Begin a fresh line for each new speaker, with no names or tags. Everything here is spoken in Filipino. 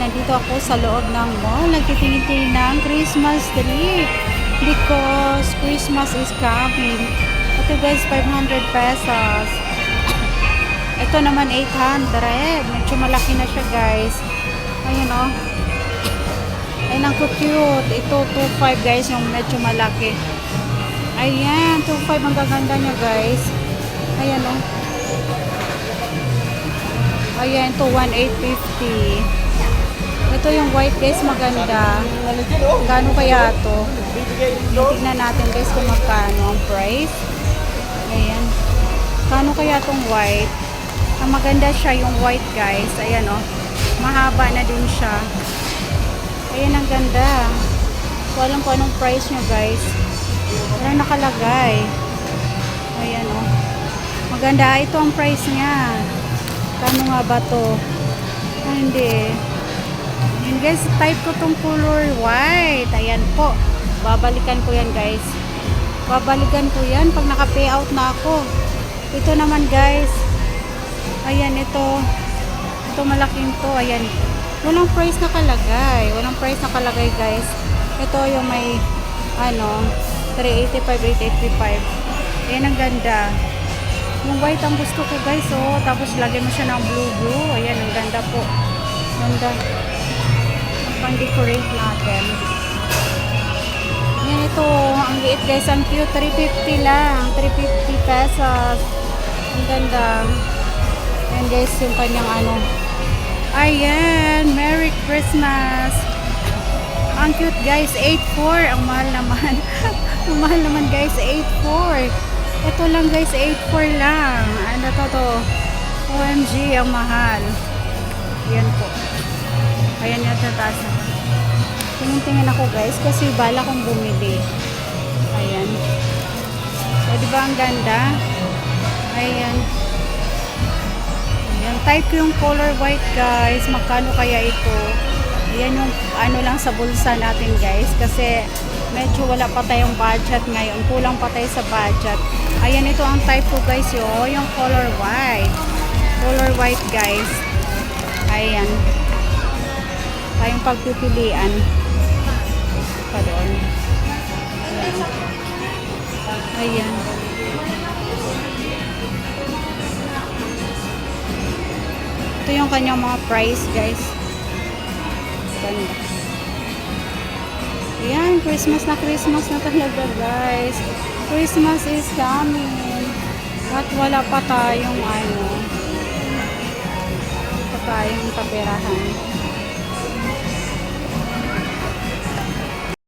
nandito ako sa loob ng mall. Nagtitingin ng Christmas tree because Christmas is coming. Ito guys, 500 pesos. Ito naman 800. Medyo malaki na siya guys. Ayun o. Ayun ang cute. Ito 2.5 guys, yung medyo malaki. Ayan, 2.5 ang gaganda niya guys. Ayan o. Ayan, ito 1,850. Ito yung white guys, maganda. Gano kaya ito? Tignan natin guys kung magkano ang price. Ayan. Kano kaya itong white? Ang maganda siya yung white guys. Ayan o. Mahaba na din siya. Ayan, ang ganda. Walang ko anong price nyo guys. Wala nakalagay. Ayan o. Maganda. Ito ang price niya. Kano nga ba to? Hindi. Yan guys, type ko tong color white. Ayan po. Babalikan ko yan guys. Babalikan ko yan pag naka-payout na ako. Ito naman guys. Ayan ito. Ito malaking to. Ayan. Walang price nakalagay. Walang price nakalagay guys. Ito yung may 385, 885. Ayan ang ganda. Yung white ang gusto ko guys, oh. Tapos lagyan mo siya ng blue. Ayan, ang ganda po. Ganda. Pang-decorate natin. Yan ito. Ang liit guys, ang cute. 350 lang. 350 pesos. Ang ganda. Yan guys, yung kanyang Ayan, Merry Christmas. Ang cute guys, 8.4. Ang mahal naman. Ang mahal naman guys, 8.4. Ito lang guys, 8.4 lang. Ano to? OMG, ang mahal. Yan po. Ayan yung tatas. Tingin-tingin ako guys kasi bala kong bumili. Ayan. So, diba ang ganda? Ayan. Ayan. Type ko yung color white guys. Magkano kaya ito? Ayan yung lang sa bulsa natin guys. Kasi medyo wala pa tayong budget ngayon. Kulang pa tayo sa budget. Ayan, ito ang type ko guys yung color white. Color white guys. Ayan. Tayong pagpipilian. Pa doon. Ayan. Ayan. Ito yung kanyang mga price guys. Ganda. Ayan, Christmas na talaga guys. Christmas is coming. At wala pa tayong kaperahan.